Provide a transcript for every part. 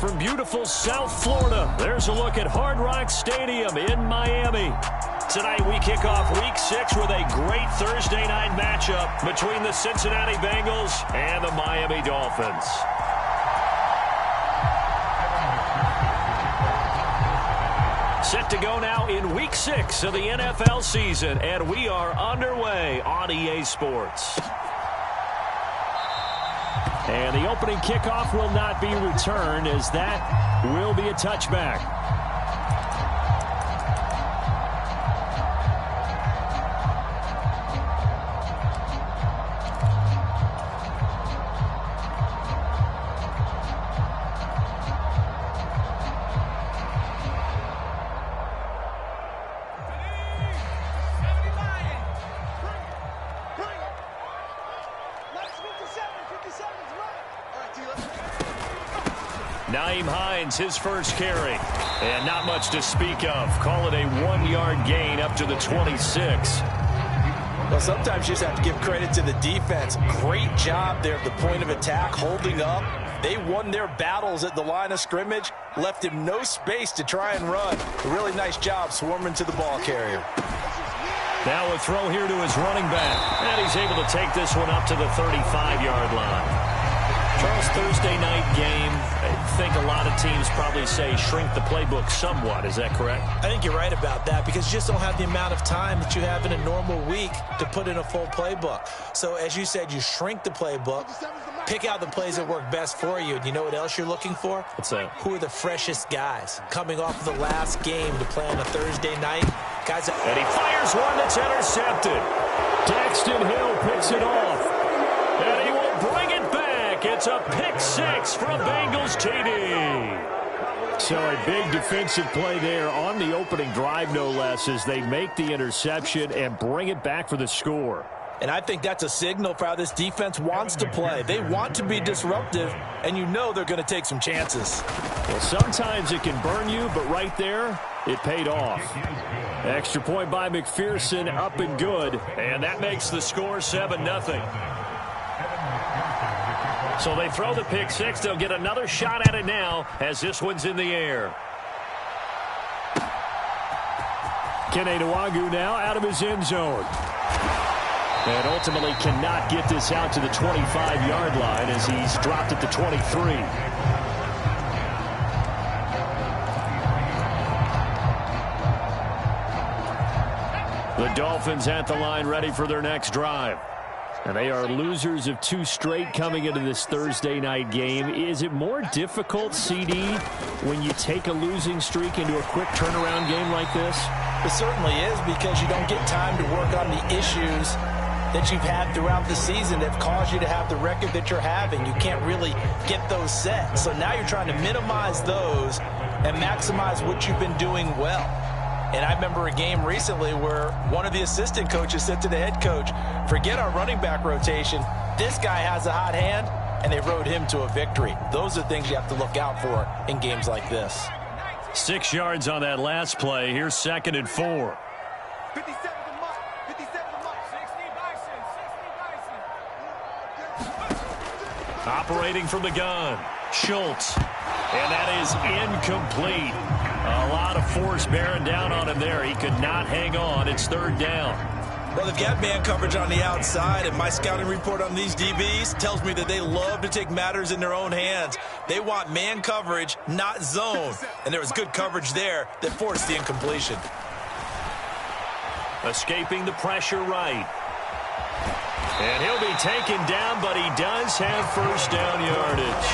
from beautiful South Florida. There's a look at Hard Rock Stadium in Miami. Tonight we kick off Week 6 with a great Thursday night matchup between the Cincinnati Bengals and the Miami Dolphins. Set to go now in Week 6 of the NFL season, and we are underway on EA Sports. And the opening kickoff will not be returned, as that will be a touchback. Nyheim Hines, his first carry. And not much to speak of. Call it a 1-yard gain up to the 26. Well, sometimes you just have to give credit to the defense. Great job there at the point of attack, holding up. They won their battles at the line of scrimmage, left him no space to try and run. A really nice job swarming to the ball carrier. Now a throw here to his running back. And he's able to take this one up to the 35-yard line. Charles, Thursday night game, I think a lot of teams probably say shrink the playbook somewhat. Is that correct? I think you're right about that, because you just don't have the amount of time that you have in a normal week to put in a full playbook. So as you said, you shrink the playbook, pick out the plays that work best for you. And you know what else you're looking for? What's that? Who are the freshest guys coming off of the last game to play on a Thursday night? Guys that and he fires one that's intercepted. Daxton Hill picks it off. And he will bring it back. It's a pick six from Bengals TD. So a big defensive play there on the opening drive, no less, as they make the interception and bring it back for the score. And I think that's a signal for how this defense wants to play. They want to be disruptive, and you know they're going to take some chances. Well, sometimes it can burn you, but right there, it paid off. Extra point by McPherson, up and good. And that makes the score 7-0. So they throw the pick six. They'll get another shot at it now as this one's in the air. Kene Nwangwu now out of his end zone. And ultimately cannot get this out to the 25-yard line as he's dropped at the 23. The Dolphins at the line, ready for their next drive. And they are losers of 2 straight coming into this Thursday night game. Is it more difficult, CD, when you take a losing streak into a quick turnaround game like this? It certainly is, because you don't get time to work on the issues that you've had throughout the season that have caused you to have the record that you're having. You can't really get those set. So now you're trying to minimize those and maximize what you've been doing well. And I remember a game recently where one of the assistant coaches said to the head coach, forget our running back rotation. This guy has a hot hand, and they rode him to a victory. Those are things you have to look out for in games like this. 6 yards on that last play. Here's 2nd and 4. 57 to Mike. 57 to Mike. 60 Bison. Operating from the gun, Schultz. And that is incomplete. A lot of force bearing down on him there. He could not hang on. It's 3rd down. Well, they've got man coverage on the outside, and my scouting report on these DBs tells me that they love to take matters in their own hands. They want man coverage, not zone. And there was good coverage there that forced the incompletion. Escaping the pressure right. And he'll be taken down, but he does have 1st down yardage.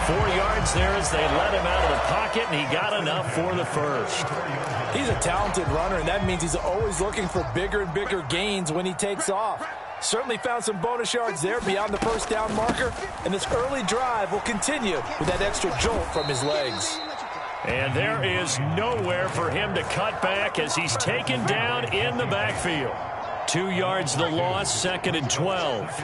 4 yards there as they let him out of the pocket, and he got enough for the 1st. He's a talented runner, and that means he's always looking for bigger and bigger gains when he takes off. Certainly found some bonus yards there beyond the 1st down marker, and this early drive will continue with that extra jolt from his legs. And there is nowhere for him to cut back as he's taken down in the backfield. 2 yards the loss, 2nd and 12.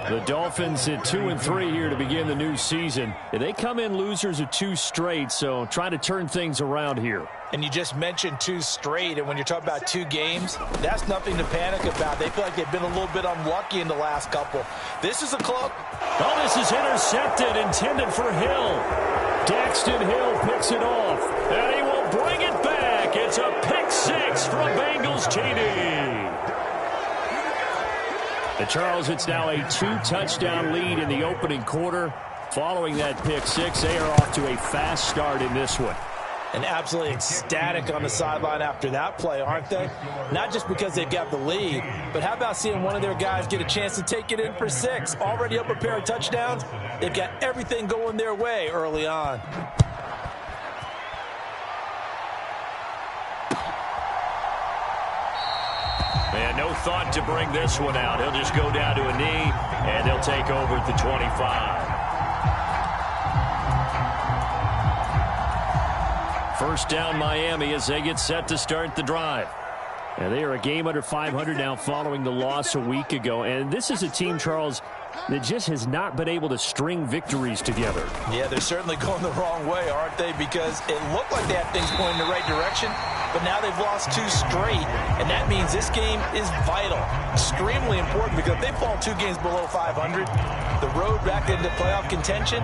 The Dolphins at 2-3 here to begin the new season. They come in losers of 2 straight, so trying to turn things around here. And you just mentioned 2 straight, and when you're talking about 2 games, that's nothing to panic about. They feel like they've been a little bit unlucky in the last couple. This is a club. Oh, this is intercepted, intended for Hill. Daxton Hill picks it off, and he will bring it back. It's a pick six from Bengals TD. And Charles, it's now a 2-touchdown lead in the opening quarter. Following that pick six, they are off to a fast start in this one. And absolutely ecstatic on the sideline after that play, aren't they? Not just because they've got the lead, but how about seeing one of their guys get a chance to take it in for 6? Already up a pair of touchdowns. They've got everything going their way early on. And no thought to bring this one out. He'll just go down to a knee, and they'll take over at the 25. First down Miami as they get set to start the drive. And they are a game under 500 now following the loss a week ago. And this is a team, Charles, that just has not been able to string victories together. Yeah, they're certainly going the wrong way, aren't they? Because it looked like they had things going in the right direction, but now they've lost 2 straight, and that means this game is vital, extremely important, because if they fall 2 games below 500, the road back into playoff contention,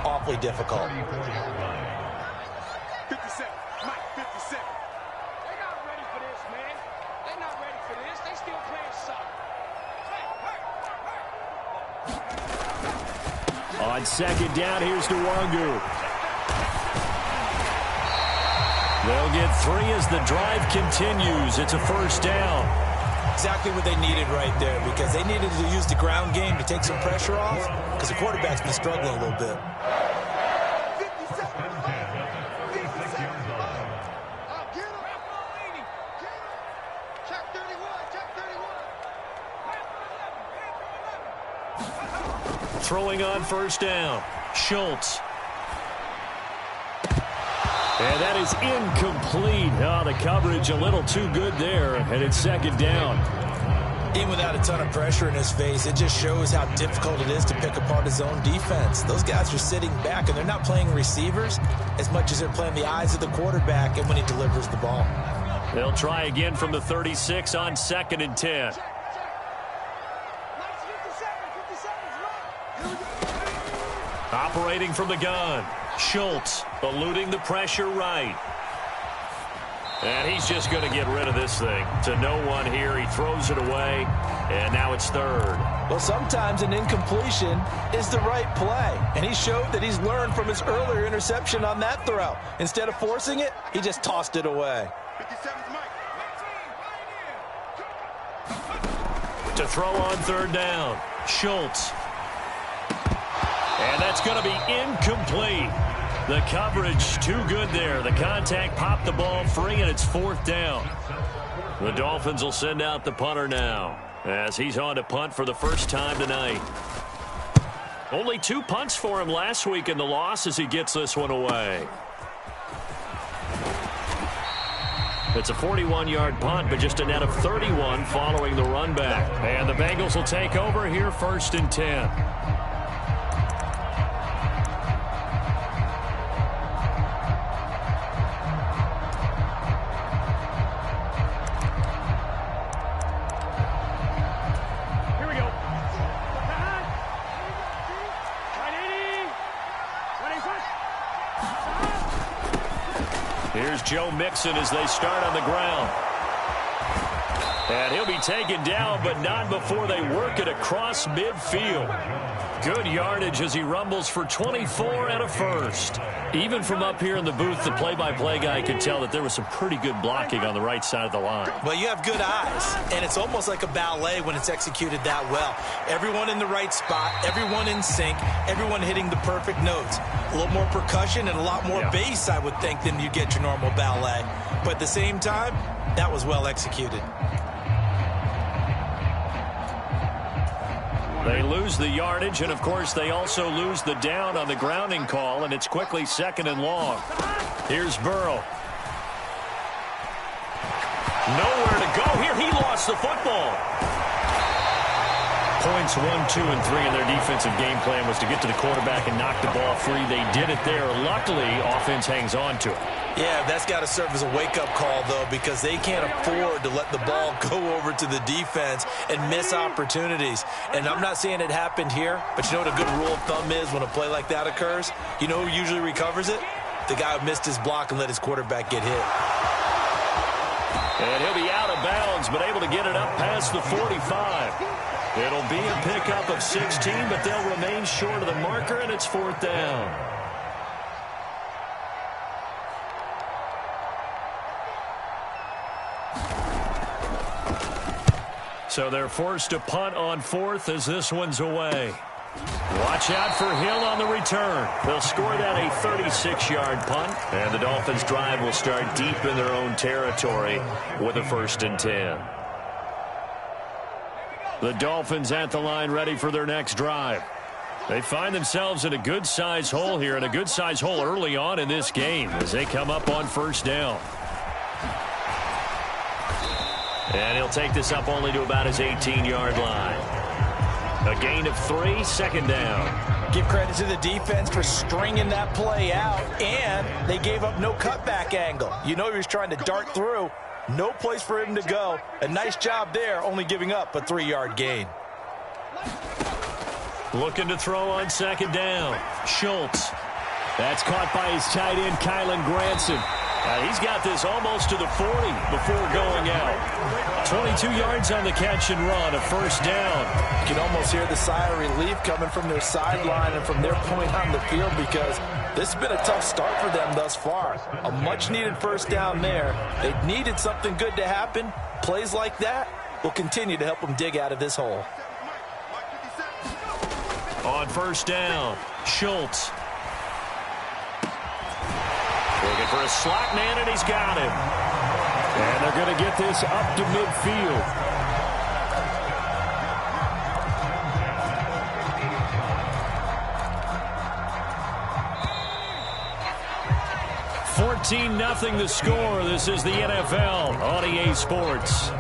awfully difficult. 57. Mike, 57. They're not ready for this, man. They're not ready for this. They still playing soccer. On second down, here's Nwangu. They'll get 3 as the drive continues. It's a first down. Exactly what they needed right there, because they needed to use the ground game to take some pressure off, because the quarterback's been struggling a little bit. 57. 57. Get him. Check 31. Check 31. Throwing on first down. Schultz. And that is incomplete. Oh, the coverage a little too good there, and it's second down. Even without a ton of pressure in his face, it just shows how difficult it is to pick apart his own defense. Those guys are sitting back, and they're not playing receivers as much as they're playing the eyes of the quarterback and when he delivers the ball. They'll try again from the 36 on second and 10. Operating from the gun. Schultz eluding the pressure right. And he's just going to get rid of this thing. To no one here. He throws it away. And now it's third. Well, sometimes an incompletion is the right play. And he showed that he's learned from his earlier interception on that throw. Instead of forcing it, he just tossed it away. 57's Mike. To throw on third down. Schultz. And that's going to be incomplete. The coverage too good there. The contact popped the ball free, and it's fourth down. The Dolphins will send out the punter now as he's on to punt for the first time tonight. Only 2 punts for him last week in the loss as he gets this one away. It's a 41-yard punt, but just a net of 31 following the run back. And the Bengals will take over here first and 10. Here's Joe Mixon as they start on the ground. And he'll be taken down, but not before they work it across midfield. Good yardage as he rumbles for 24 and a first. Even from up here in the booth, the play-by-play guy could tell that there was some pretty good blocking on the right side of the line. Well, you have good eyes, and it's almost like a ballet when it's executed that well. Everyone in the right spot, everyone in sync, everyone hitting the perfect notes. A little more percussion and a lot more bass, I would think, than you get your normal ballet. But at the same time, that was well executed. They lose the yardage, and, of course, they also lose the down on the grounding call, and it's quickly second and long. Here's Burrow. Nowhere to go here. He lost the football. Point points, 1, 2, and 3 in their defensive game plan was to get to the quarterback and knock the ball free. They did it there. Luckily, offense hangs on to it. Yeah, that's got to serve as a wake-up call, though, because they can't afford to let the ball go over to the defense and miss opportunities. And I'm not saying it happened here, but you know what a good rule of thumb is when a play like that occurs? You know who usually recovers it? The guy who missed his block and let his quarterback get hit. And he'll be out of bounds, but able to get it up past the 45. It'll be a pickup of 16, but they'll remain short of the marker, and it's 4th down. So they're forced to punt on 4th as this one's away. Watch out for Hill on the return. They'll score that a 36-yard punt, and the Dolphins' drive will start deep in their own territory with a 1st and 10. The Dolphins at the line ready for their next drive. They find themselves in a good-sized hole here, and a good-sized hole early on in this game as they come up on 1st down. And he'll take this up only to about his 18-yard line. A gain of 3, 2nd down. Give credit to the defense for stringing that play out, and they gave up no cutback angle. You know he was trying to dart through. No place for him to go. A nice job there, only giving up a 3-yard gain. Looking to throw on 2nd down. Schultz. That's caught by his tight end, Kylen Granson. He's got this almost to the 40 before going out. 22 yards on the catch and run, a 1st down. You can almost hear the sigh of relief coming from their sideline and from their point on the field because this has been a tough start for them thus far. A much-needed 1st down there. They needed something good to happen. Plays like that will continue to help them dig out of this hole. On 1st down, Schultz. Looking for a slot man, and he's got him. And they're going to get this up to midfield. (14-0) the score. This is the NFL on EA Sports.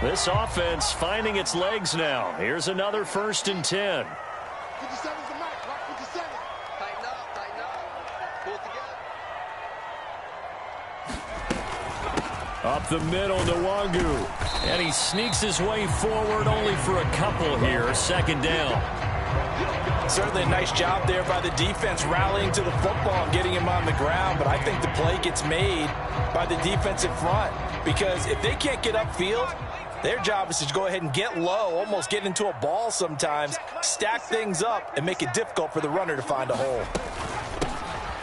This offense finding its legs now. Here's another 1st and 10. 57's the mic, right? 57. Tighten up, tighten up. Pull it together. Up the middle, Nwangu. And he sneaks his way forward only for a couple here. 2nd down. Certainly a nice job there by the defense rallying to the football and getting him on the ground, but I think the play gets made by the defensive front because if they can't get upfield, their job is to go ahead and get low, almost get into a ball sometimes, stack things up, and make it difficult for the runner to find a hole.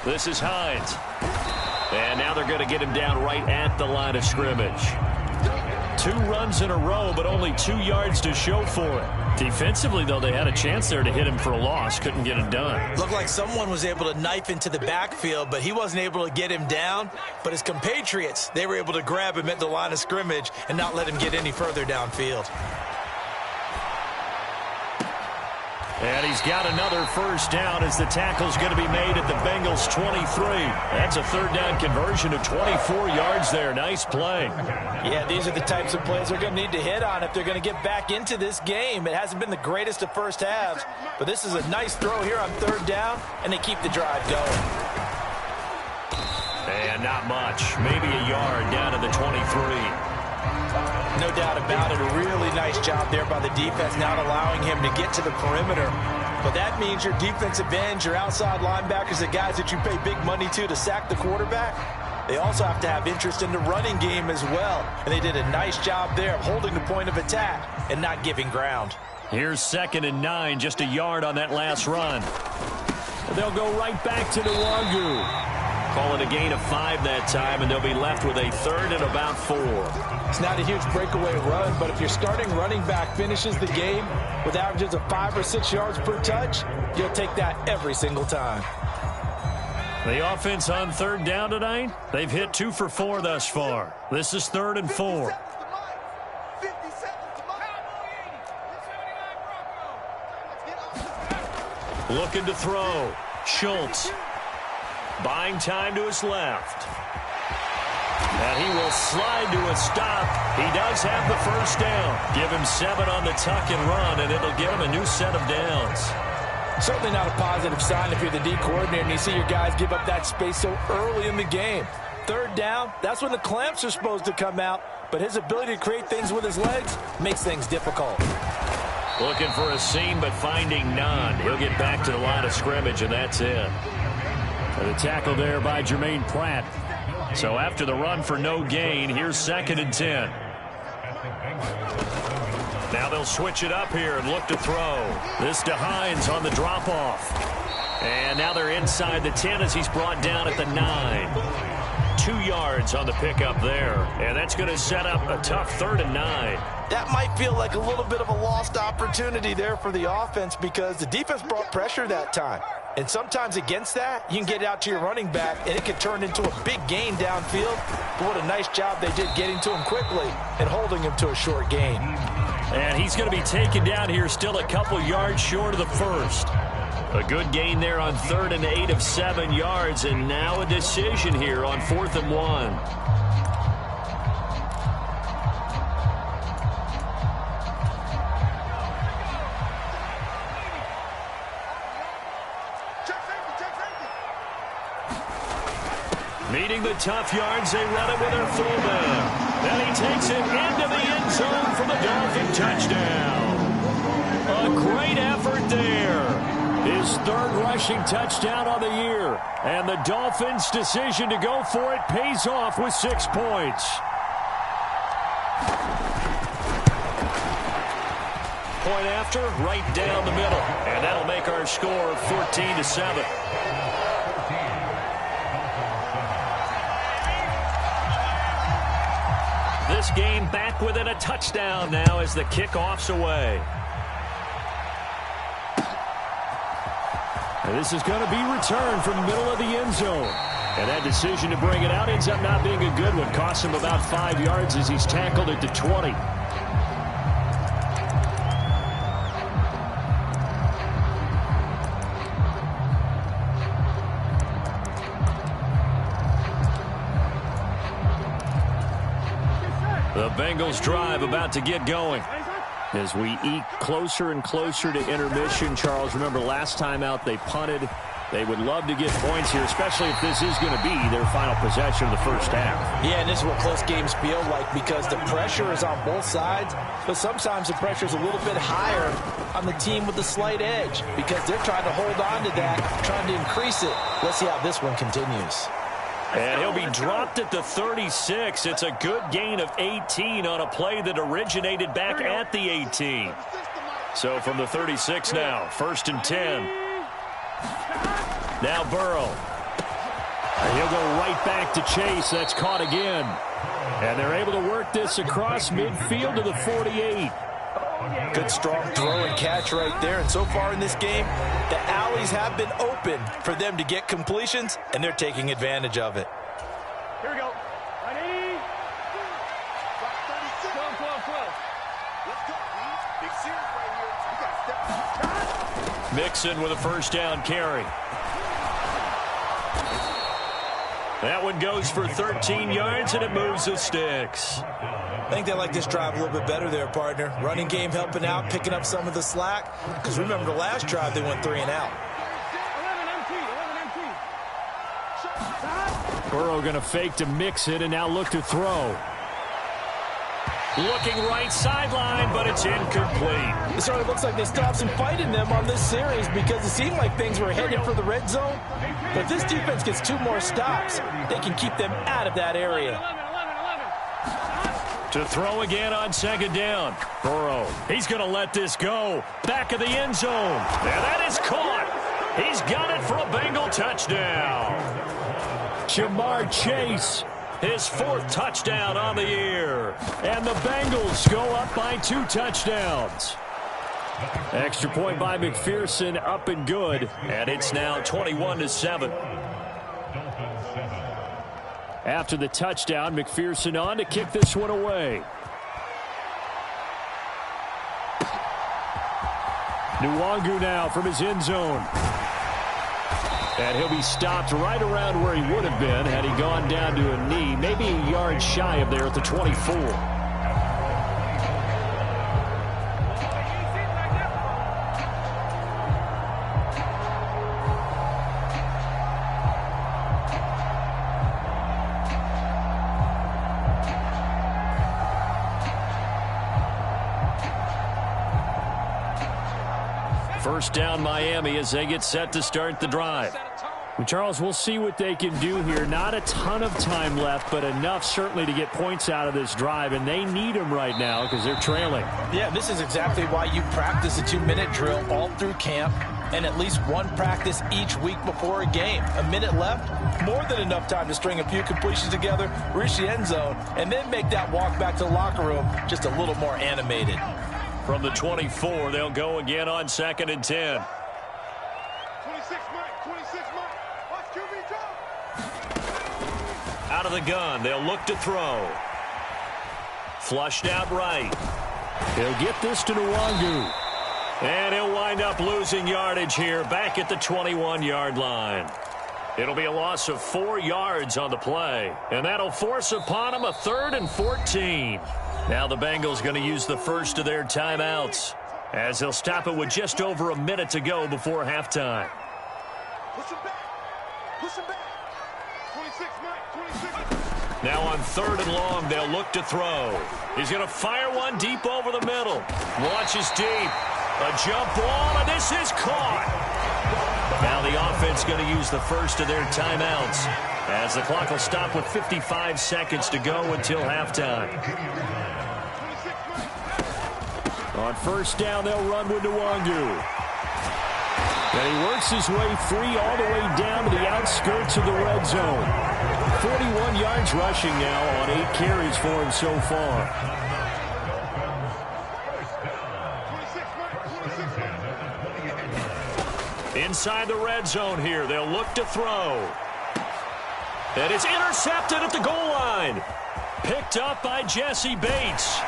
This is Hines. And now they're going to get him down right at the line of scrimmage. 2 runs in a row, but only 2 yards to show for it. Defensively, though, they had a chance there to hit him for a loss. Couldn't get it done. Looked like someone was able to knife into the backfield, but he wasn't able to get him down. But his compatriots, they were able to grab him at the line of scrimmage and not let him get any further downfield. And he's got another 1st down as the tackle's going to be made at the Bengals 23. That's a 3rd down conversion of 24 yards there. Nice play. Yeah, these are the types of plays they're going to need to hit on if they're going to get back into this game. It hasn't been the greatest of first halves, but this is a nice throw here on 3rd down, and they keep the drive going. And not much. Maybe a yard down to the 23. No doubt about it. A really nice job there by the defense, not allowing him to get to the perimeter. But that means your defensive ends, your outside linebackers, the guys that you pay big money to sack the quarterback, they also have to have interest in the running game as well. And they did a nice job there of holding the point of attack and not giving ground. Here's 2nd and 9, just a yard on that last run. They'll go right back to Nwangu. Call it a gain of 5 that time, and they'll be left with a 3rd and about 4. It's not a huge breakaway run, but if your starting running back finishes the game with averages of 5 or 6 yards per touch, you'll take that every single time. The offense on 3rd down tonight, they've hit 2 for 4 thus far. This is 3rd and 4. 57's the mic. Looking to throw. Schultz. Buying time to his left. And he will will slide to a stop. He does have the first down. Give him 7 on the tuck and run, and it'll give him a new set of downs. Certainly not a positive sign if you're the D coordinator and you see your guys give up that space so early in the game. Third down, that's when the clamps are supposed to come out, but his ability to create things with his legs makes things difficult. Looking for a seam, but finding none. He'll get back to the line of scrimmage, and that's it. The tackle there by Jermaine Pratt. So after the run for no gain, here's 2nd and 10. Now they'll switch it up here and look to throw. This to Hines on the drop-off. And now they're inside the 10 as he's brought down at the 9. 2 yards on the pickup there. And that's going to set up a tough 3rd and 9. That might feel like a little bit of a lost opportunity there for the offense because the defense brought pressure that time. And sometimes against that, you can get out to your running back, and it could turn into a big gain downfield. But what a nice job they did getting to him quickly and holding him to a short gain. And he's going to be taken down here still a couple yards short of the first. A good gain there on 3rd and 8 of 7 yards, and now a decision here on 4th and 1. Meeting the tough yards, they run it with their fullback. Then he takes it into the end zone for the Dolphin touchdown. A great effort there. His 3rd rushing touchdown on the year. And the Dolphins' decision to go for it pays off with 6 points. Point after, right down the middle. And that'll make our score 14-7. This game back within a touchdown now as the kickoff's away. And this is going to be returned from the middle of the end zone. And that decision to bring it out ends up not being a good one. Costs him about 5 yards as he's tackled at the 20. The Bengals drive about to get going. As we eke closer and closer to intermission, Charles, remember last time out they punted. They would love to get points here, especially if this is going to be their final possession of the first half. Yeah, and this is what close games feel like because the pressure is on both sides, but sometimes the pressure is a little bit higher on the team with the slight edge because they're trying to hold on to that, trying to increase it. Let's see how this one continues. And he'll be dropped at the 36. It's a good gain of 18 on a play that originated back at the 18. So from the 36 now, 1st and 10. Now Burrow. And he'll go right back to Chase. That's caught again. And they're able to work this across midfield to the 48. Good strong throw and catch right there. And so far in this game, the alleys have been open for them to get completions, and they're taking advantage of it. Here we go. Ready? 12, 12, 12. Let's go, B. Big series right here. We got to step up. Mixon with a first down carry. That one goes for 13 yards, and it moves the sticks. I think they like this drive a little bit better there, partner. Running game helping out, picking up some of the slack. Because remember, the last drive, they went 3 and out. 11 empty. Burrow going to fake to mix it and now look to throw. Looking right sideline, but it's incomplete. It certainly looks like they stopped some fight in them on this series because it seemed like things were headed for the red zone. But if this defense gets 2 more stops, they can keep them out of that area. To throw again on 2nd down. Burrow, he's going to let this go. Back of the end zone. And that is caught. He's got it for a Bengal touchdown. Jamar Chase, his 4th touchdown on the year. And the Bengals go up by 2 touchdowns. Extra point by McPherson, up and good. And it's now 21-7. After the touchdown, McPherson on to kick this one away. Nwangu now from his end zone. And he'll be stopped right around where he would have been had he gone down to a knee, maybe a yard shy of there at the 24. First down Miami as they get set to start the drive. Well, Charles, we'll see what they can do here. Not a ton of time left, but enough certainly to get points out of this drive, and they need them right now because they're trailing. Yeah, this is exactly why you practice a 2-minute drill all through camp and at least one practice each week before a game. A minute left, more than enough time to string a few completions together, reach the end zone, and then make that walk back to the locker room just a little more animated. From the 24, they'll go again on 2nd and 10. 26 Mike, 26 Mike. Watch QB drop. Out of the gun, they'll look to throw. Flushed out right. He'll get this to Nwangu. And he'll wind up losing yardage here back at the 21-yard line. It'll be a loss of 4 yards on the play. And that'll force upon him a 3rd and 14. Now the Bengals going to use the first of their timeouts as they'll stop it with just over a minute to go before halftime. Push him back. Push him back. 26 Mike, 26. Now on 3rd and long, they'll look to throw. He's going to fire one deep over the middle. Launches deep. A jump ball, and this is caught. Now the offense going to use the first of their timeouts as the clock will stop with 55 seconds to go until halftime. On first down, they'll run with Nwangu. And he works his way free all the way down to the outskirts of the red zone. 41 yards rushing now on 8 carries for him so far. Inside the red zone here, they'll look to throw. And it's intercepted at the goal line. Picked up by Jesse Bates.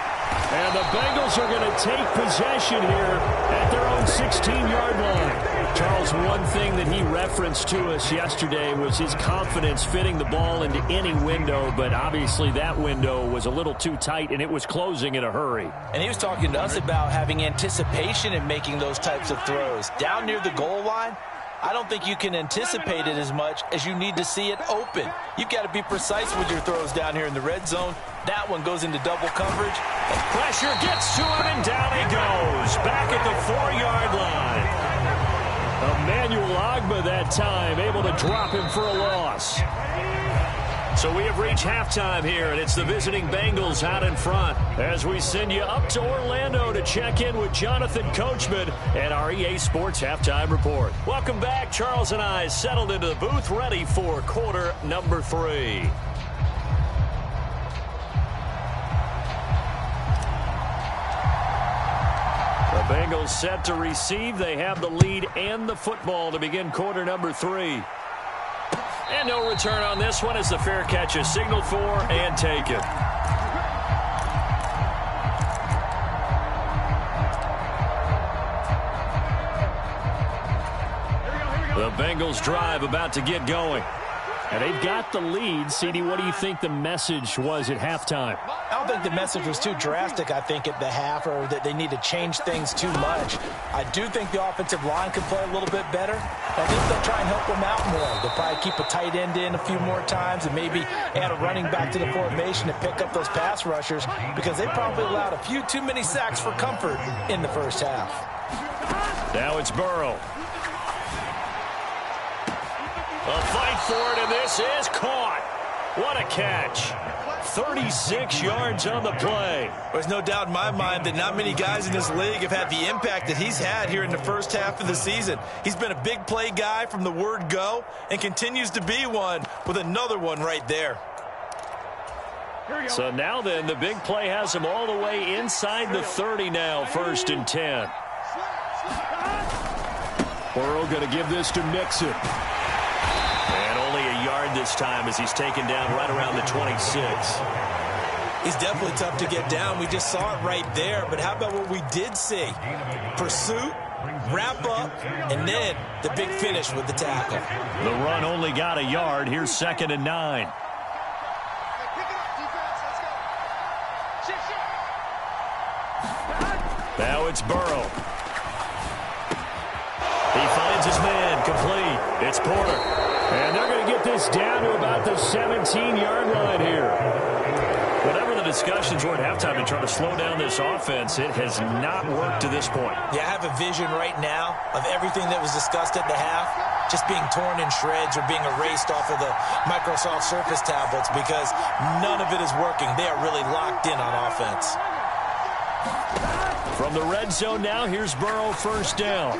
And the Bengals are going to take possession here at their own 16-yard line. Charles, one thing that he referenced to us yesterday was his confidence fitting the ball into any window, but obviously that window was a little too tight, and it was closing in a hurry. And he was talking to us about having anticipation in making those types of throws. Down near the goal line, I don't think you can anticipate it as much as you need to see it open. You've got to be precise with your throws down here in the red zone. That one goes into double coverage. Pressure gets to him, and down he goes. Back at the 4-yard line. Emmanuel Ogbah that time, able to drop him for a loss. So we have reached halftime here, and it's the visiting Bengals out in front as we send you up to Orlando to check in with Jonathan Coachman and our EA Sports Halftime Report. Welcome back. Charles and I settled into the booth, ready for quarter number 3. The Bengals set to receive. They have the lead and the football to begin quarter number 3. And no return on this one as the fair catch is signaled for and taken. The Bengals drive about to get going. And they've got the lead. CD, what do you think the message was at halftime? I don't think the message was too drastic, I think, at the half, or that they need to change things too much. I do think the offensive line could play a little bit better. I think they'll try and help them out more. They'll probably keep a tight end in a few more times and maybe add a running back to the formation to pick up those pass rushers, because they probably allowed a few too many sacks for comfort in the first half. Now it's Burrow. A fight for it, and this is caught. What a catch. 36 yards on the play. There's no doubt in my mind that not many guys in this league have had the impact that he's had here in the first half of the season. He's been a big play guy from the word go and continues to be one with another one right there. So now then, the big play has him all the way inside the 30 now, 1st and 10. Burrow going to give this to Mixon. And only a yard this time as he's taken down right around the 26. He's definitely tough to get down. We just saw it right there. But how about what we did see? Pursuit, wrap up, and then the big finish with the tackle. The run only got a yard. Here's 2nd and 9. Now it's Burrow. He finds his man, complete. It's Porter. And they're going to get this down to about the 17-yard line here. Whatever the discussions were at halftime to try to slow down this offense, it has not worked to this point. Yeah, I have a vision right now of everything that was discussed at the half just being torn in shreds or being erased off of the Microsoft Surface tablets because none of it is working. They are really locked in on offense. From the red zone now, here's Burrow, first down.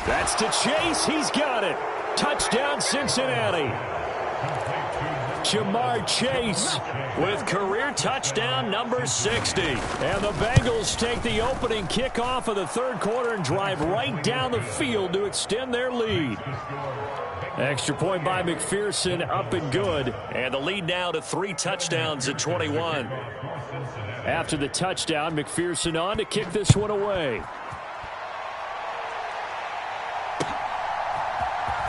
That's to Chase. He's got it. Touchdown, Cincinnati. Jamar Chase with career touchdown number 60. And the Bengals take the opening kickoff of the third quarter and drive right down the field to extend their lead. Extra point by McPherson, up and good. And the lead now to 3 touchdowns at 21. After the touchdown, McPherson on to kick this one away.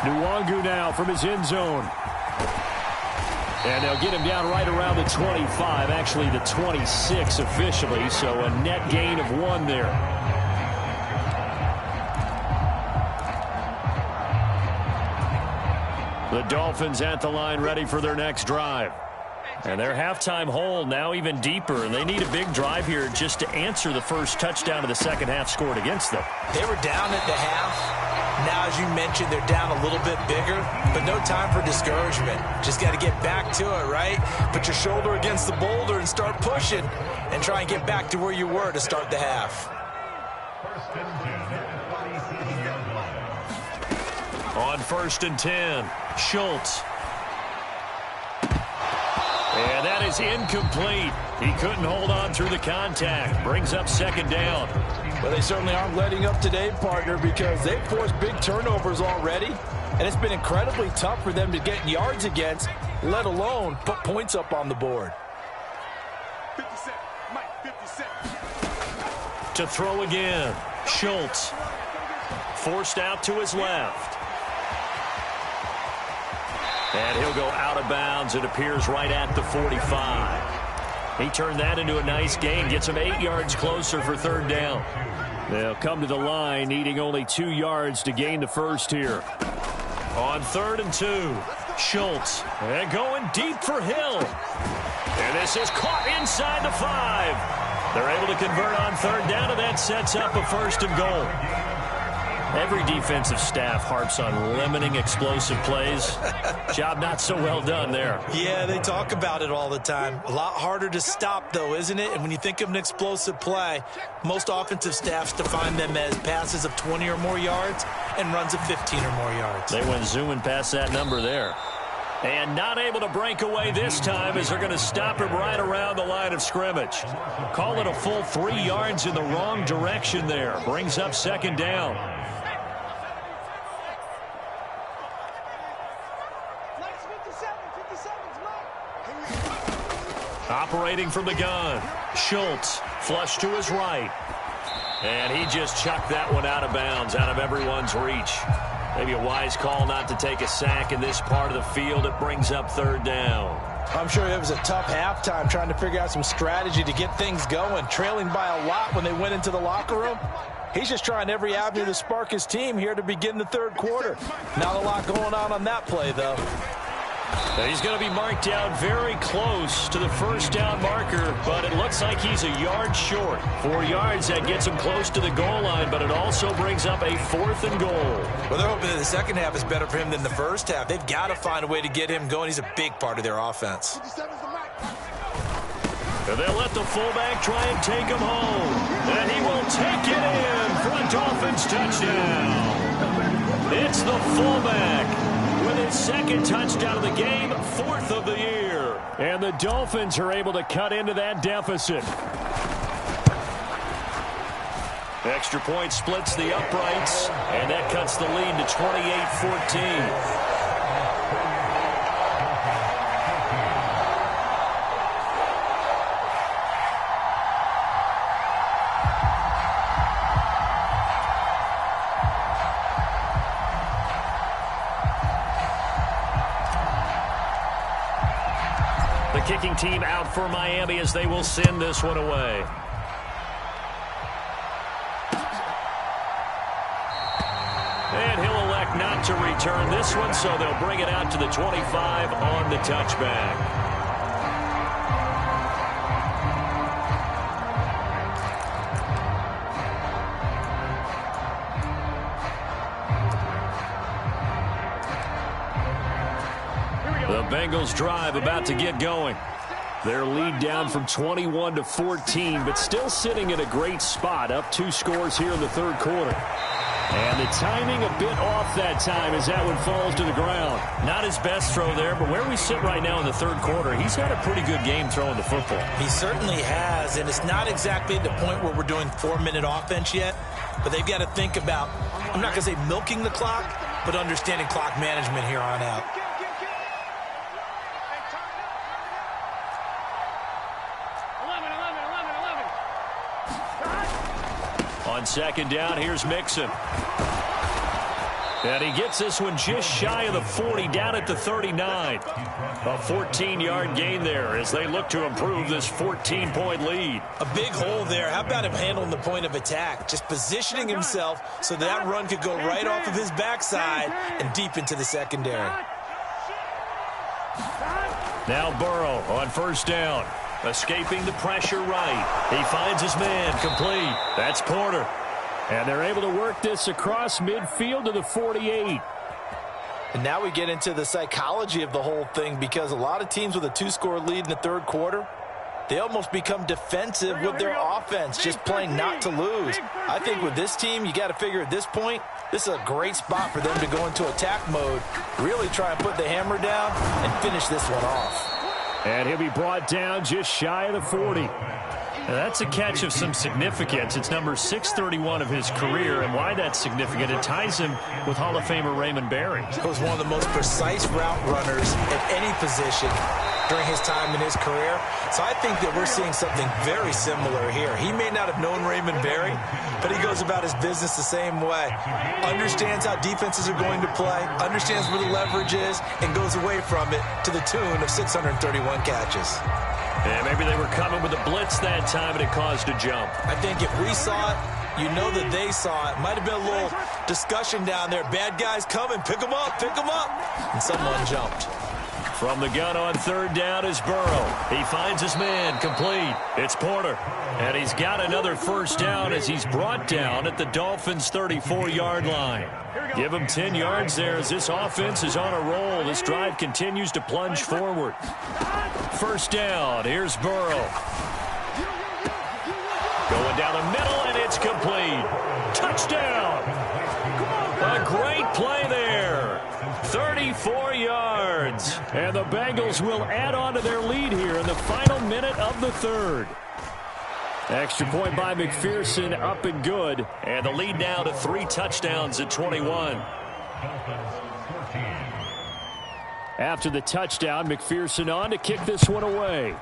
Nwangu now from his end zone. And they'll get him down right around the 25, actually the 26 officially, so a net gain of 1 there. The Dolphins at the line ready for their next drive. And their halftime hole now even deeper, and they need a big drive here just to answer the first touchdown of the second half scored against them. They were down at the half. Now, as you mentioned, they're down a little bit bigger, but no time for discouragement. Just got to get back to it, right? Put your shoulder against the boulder and start pushing and try and get back to where you were to start the half. On 1st and 10, Schultz. And that is incomplete. He couldn't hold on through the contact. Brings up 2nd down. Well, they certainly aren't letting up today, partner, because they've forced big turnovers already, and it's been incredibly tough for them to get yards against, let alone put points up on the board. 57, Mike, 57. To throw again, Schultz. Forced out to his left. And he'll go out of bounds. It appears right at the 45. He turned that into a nice gain. Gets him 8 yards closer for 3rd down. They'll come to the line, needing only 2 yards to gain the first here. On 3rd and 2, Schultz. And going deep for Hill. And this is caught inside the 5. They're able to convert on 3rd down, and that sets up a 1st and goal. Every defensive staff harps on limiting explosive plays. Job not so well done there. Yeah, they talk about it all the time. A lot harder to stop, though, isn't it? And when you think of an explosive play, most offensive staffs define them as passes of 20 or more yards and runs of 15 or more yards. They went zooming past that number there. And not able to break away this time as they're going to stop him right around the line of scrimmage. Call it a full 3 yards in the wrong direction there. Brings up 2nd down. Operating from the gun, Schultz, flush to his right. And he just chucked that one out of bounds, out of everyone's reach. Maybe a wise call not to take a sack in this part of the field. It brings up 3rd down. I'm sure it was a tough halftime trying to figure out some strategy to get things going, trailing by a lot when they went into the locker room. He's just trying every avenue to spark his team here to begin the 3rd quarter. Not a lot going on that play, though. He's going to be marked down very close to the 1st down marker, but it looks like he's a yard short. 4 yards, that gets him close to the goal line, but it also brings up a 4th and goal. Well, they're hoping that the second half is better for him than the first half. They've got to find a way to get him going. He's a big part of their offense. And they'll let the fullback try and take him home. And he will take it in for a Dolphins touchdown. It's the fullback with his 2nd touchdown of the game, 4th of the year. And the Dolphins are able to cut into that deficit. Extra point splits the uprights, and that cuts the lead to 28-14. kicking team out for Miami as they will send this one away. And he'll elect not to return this one, so they'll bring it out to the 25 on the touchback. The Bengals drive about to get going. Their lead down from 21 to 14, but still sitting in a great spot, up 2 scores here in the third quarter. And the timing a bit off that time as that one falls to the ground. Not his best throw there, but where we sit right now in the third quarter, he's had a pretty good game throwing the football. He certainly has, and it's not exactly the point where we're doing 4-minute offense yet, but they've got to think about, I'm not going to say milking the clock, but understanding clock management here on out. On second down, here's Mixon. And he gets this one just shy of the 40, down at the 39. A 14-yard gain there as they look to improve this 14-point lead. A big hole there. How about him handling the point of attack? Just positioning himself so that run could go right off of his backside and deep into the secondary. Now Burrow on first down. Escaping the pressure right. He finds his man complete. That's Porter. And they're able to work this across midfield to the 48. And now we get into the psychology of the whole thing, because a lot of teams with a 2-score lead in the third quarter, they almost become defensive with their offense, just playing not to lose. I think with this team, you got to figure at this point, this is a great spot for them to go into attack mode, really try and put the hammer down and finish this one off. And he'll be brought down just shy of the 40. Now that's a catch of some significance. It's number 631 of his career, and why that's significant, it ties him with Hall of Famer Raymond Berry. He was one of the most precise route runners at any position during his time in his career. So I think that we're seeing something very similar here. He may not have known Raymond Berry, but he goes about his business the same way. Understands how defenses are going to play, understands where the leverage is, and goes away from it to the tune of 631 catches. And maybe they were coming with a blitz that time and it caused a jump. I think if we saw it, you know that they saw it. Might have been a little discussion down there. Bad guys coming, pick them up, and someone jumped. From the gun on third down is Burrow. He finds his man complete. It's Porter. And he's got another first down as he's brought down at the Dolphins' 34-yard line. Give him 10 yards there as this offense is on a roll. This drive continues to plunge forward. First down. Here's Burrow. Going down the middle, and it's complete. Touchdown. A great play there. 34 yards. And the Bengals will add on to their lead here in the final minute of the third. Extra point by McPherson, up and good. And the lead now to 3 touchdowns at 21. After the touchdown, McPherson on to kick this one away.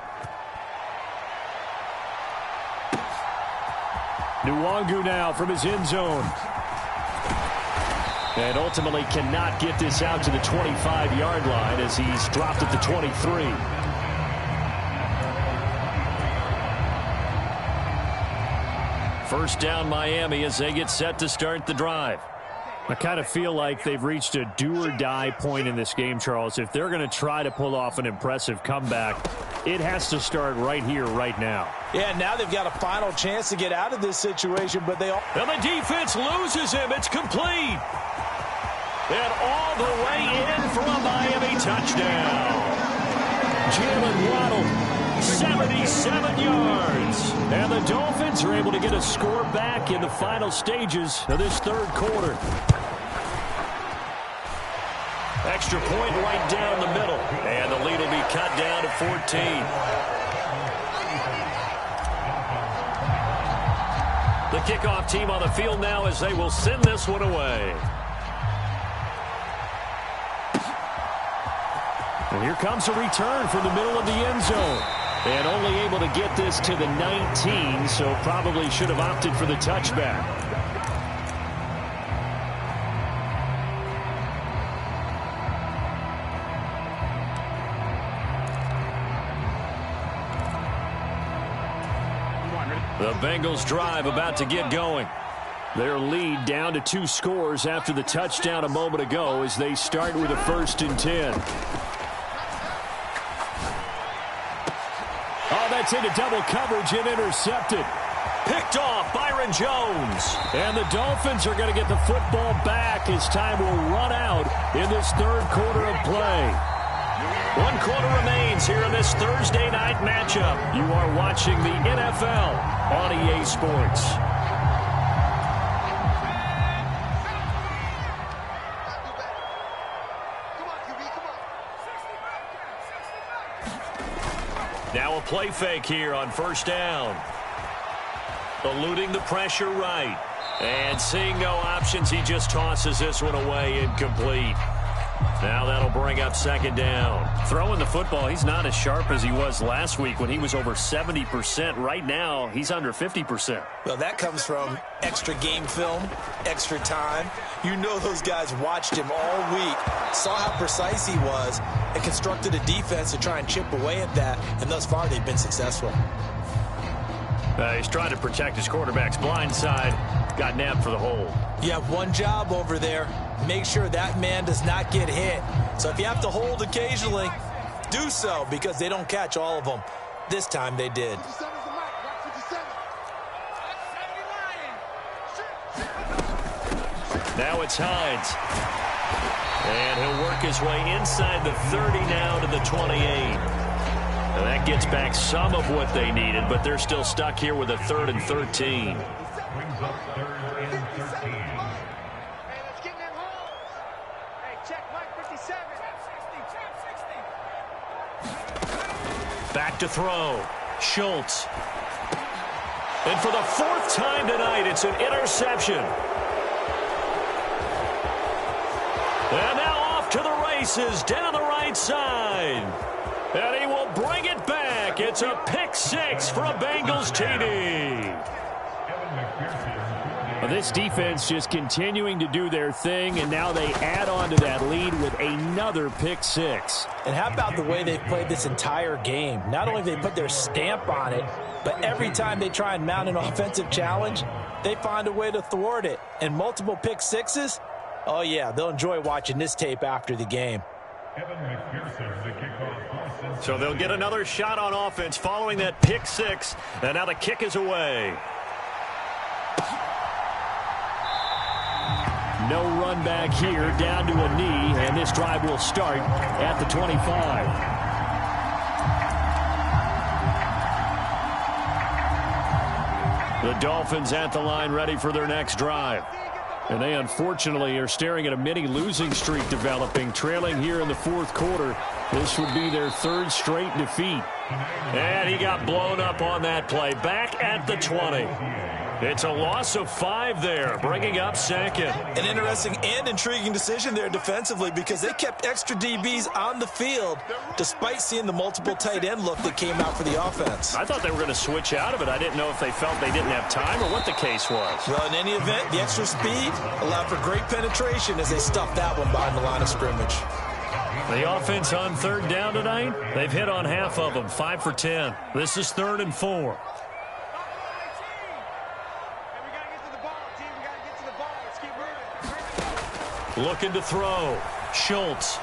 Nwangu now from his end zone. And ultimately cannot get this out to the 25-yard line as he's dropped at the 23. First down Miami as they get set to start the drive. I kind of feel like they've reached a do-or-die point in this game, Charles. If they're going to try to pull off an impressive comeback, it has to start right here, right now. Yeah, now they've got a final chance to get out of this situation, but they all... And the defense loses him. It's complete. And all the way in for a Miami touchdown. Jalen Waddle, 77 yards. And the Dolphins are able to get a score back in the final stages of this third quarter. Extra point right down the middle. And the lead will be cut down to 14. The kickoff team on the field now as they will send this one away. And here comes a return from the middle of the end zone. And only able to get this to the 19, so probably should have opted for the touchback. The Bengals drive about to get going. Their lead down to 2 scores after the touchdown a moment ago as they start with a 1st and 10. Oh, that's into double coverage and intercepted. Picked off Byron Jones. And the Dolphins are going to get the football back as time will run out in this 3rd quarter of play. 1 quarter remains here in this Thursday night matchup. You are watching the NFL on EA Sports. Now a play fake here on 1st down. Eluding the pressure right. And seeing no options, he just tosses this one away incomplete. Now that'll bring up 2nd down. Throwing the football, he's not as sharp as he was last week when he was over 70%. Right now, he's under 50%. Well, that comes from extra game film, extra time. You know those guys watched him all week, saw how precise he was, and constructed a defense to try and chip away at that, and thus far they've been successful. He's trying to protect his quarterback's blind side. Got nabbed for the hold. You have one job over there. Make sure that man does not get hit. So if you have to hold occasionally, do so, because they don't catch all of them. This time they did. Now it's Hines. And he'll work his way inside the 30 now to the 28. And that gets back some of what they needed, but they're still stuck here with a 3rd and 13. Back to throw. Schultz. And for the 4th time tonight, it's an interception. And now off to the races down the right side. And he will bring it back. It's a pick 6 for a Bengals TD. Well, this defense just continuing to do their thing, and now they add on to that lead with another pick 6. And how about the way they've played this entire game? Not only have they put their stamp on it, but every time they try and mount an offensive challenge, they find a way to thwart it. And multiple pick 6s, oh yeah, they'll enjoy watching this tape after the game. So they'll get another shot on offense following that pick 6, and now the kick is away. No run back here, down to a knee, and this drive will start at the 25. The Dolphins at the line ready for their next drive. And they unfortunately are staring at a mini losing streak developing, trailing here in the 4th quarter. This would be their 3rd straight defeat. And he got blown up on that play. Back at the 20. It's a loss of 5 there, bringing up 2nd. An interesting and intriguing decision there defensively, because they kept extra DBs on the field despite seeing the multiple tight end look that came out for the offense. I thought they were going to switch out of it. I didn't know if they felt they didn't have time or what the case was. Well, in any event, the extra speed allowed for great penetration as they stuffed that one behind the line of scrimmage. The offense on 3rd down tonight, they've hit on half of them, 5 for 10. This is 3rd and 4. Looking to throw. Schultz.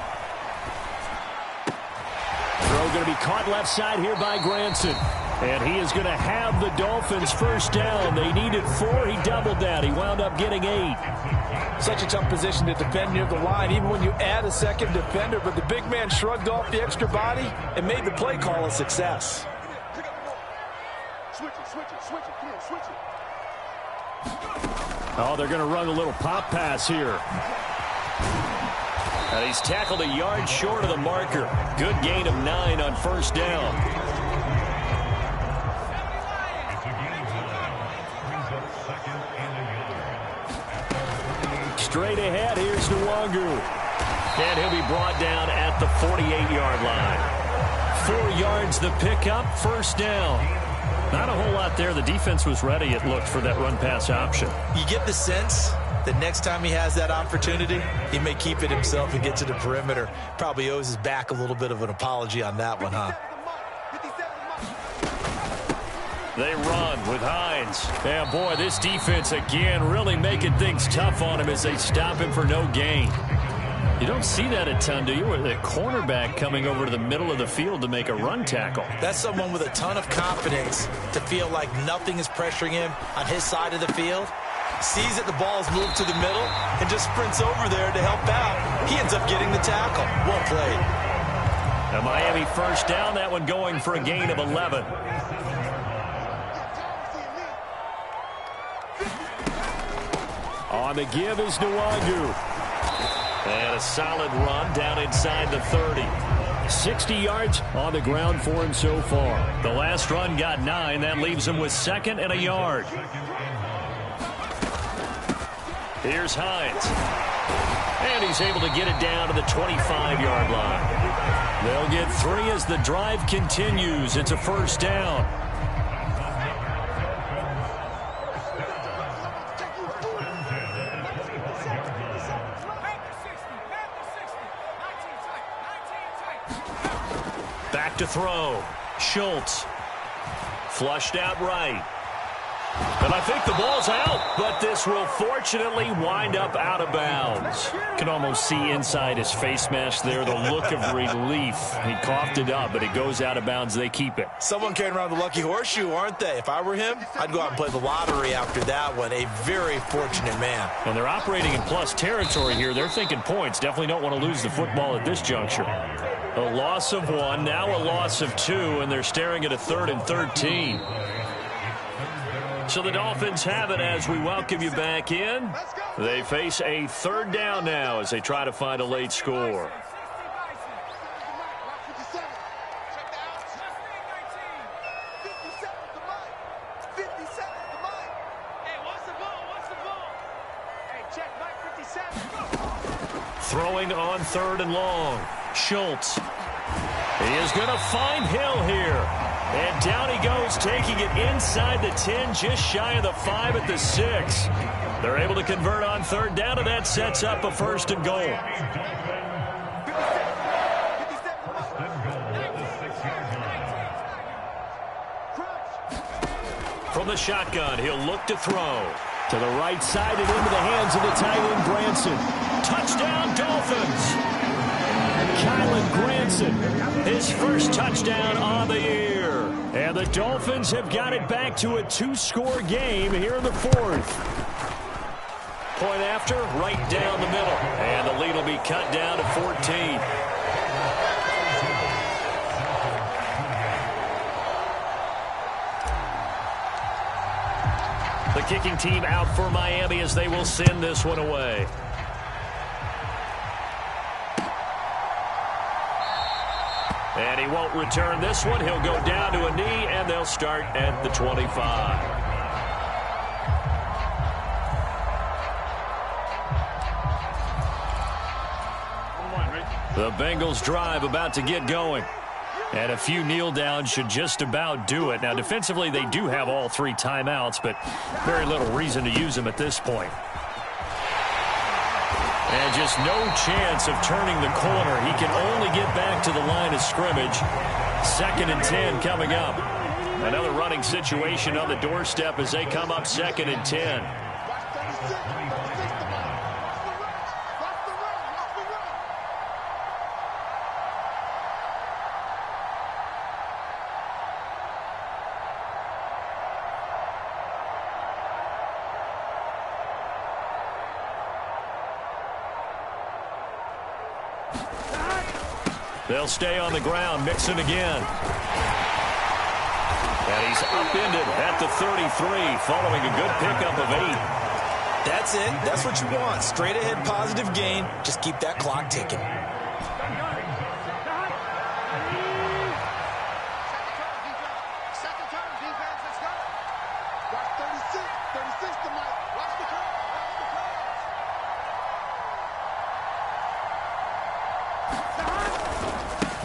Throw going to be caught left side here by Granson. And he is going to have the Dolphins 1st down. They needed 4. He doubled that. He wound up getting 8. Such a tough position to defend near the line, even when you add a 2nd defender. But the big man shrugged off the extra body and made the play call a success. Switch it. Come on, switch it. Oh, they're going to run a little pop pass here. And he's tackled a yard short of the marker. Good gain of 9 on 1st down. Straight ahead, here's Nwangu. And he'll be brought down at the 48-yard line. 4 yards the pickup, 1st down. Not a whole lot there. The defense was ready, it looked, for that run-pass option. You get the sense that next time he has that opportunity, he may keep it himself and get to the perimeter. Probably owes his back a little bit of an apology on that one, huh? They run with Hines. And boy, this defense again really making things tough on him as they stop him for no gain. You don't see that a ton, do you? With a cornerback coming over to the middle of the field to make a run tackle. That's someone with a ton of confidence to feel like nothing is pressuring him on his side of the field. Sees that the ball's moved to the middle and just sprints over there to help out. He ends up getting the tackle. Well played. A Miami first down, that one going for a gain of 11. On the give is Nwangu. And a solid run down inside the 30. 60 yards on the ground for him so far. The last run got 9. That leaves him with 2nd and a yard. Here's Hines. And he's able to get it down to the 25-yard line. They'll get 3 as the drive continues. It's a first down. Back to throw. Schultz. Flushed out right. And I think the ball's out, but this will fortunately wind up out of bounds. Can almost see inside his face mask there the look of relief. He coughed it up, but it goes out of bounds. They keep it. Someone carrying around the lucky horseshoe, aren't they? If I were him, I'd go out and play the lottery after that one. A very fortunate man. When they're operating in plus territory here, they're thinking points. Definitely don't want to lose the football at this juncture. A loss of 1, now a loss of 2, and they're staring at a 3rd and 13. So the Dolphins have it as we welcome you back in. They face a 3rd down now as they try to find a late score. Throwing on 3rd and long. Schultz. He is going to find Hill here. And down he goes, taking it inside the 10, just shy of the 5 at the 6. They're able to convert on 3rd down, and that sets up a 1st and goal. From the shotgun, he'll look to throw. To the right side and into the hands of the tight end, Granson. Touchdown, Dolphins! Kylen Granson, his first touchdown on the year. And the Dolphins have got it back to a 2-score game here in the 4th. Point after, right down the middle. And the lead will be cut down to 14. The kicking team out for Miami as they will send this one away. And he won't return this one. He'll go down to a knee, and they'll start at the 25. The Bengals drive about to get going. And a few kneel downs should just about do it. Now, defensively, they do have all 3 timeouts, but very little reason to use them at this point. And just no chance of turning the corner. He can only get back to the line of scrimmage. 2nd and 10 coming up. Another running situation on the doorstep as they come up 2nd and 10. They'll stay on the ground, Mixon again. And he's upended at the 33 following a good pickup of 8. That's it. That's what you want. Straight ahead positive gain. Just keep that clock ticking.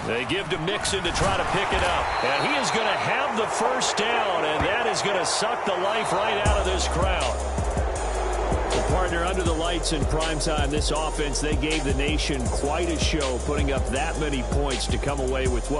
They give to Mixon to try to pick it up. And he is going to have the first down, and that is going to suck the life right out of this crowd. Well, partner, under the lights in primetime, this offense, they gave the nation quite a show, putting up that many points to come away with what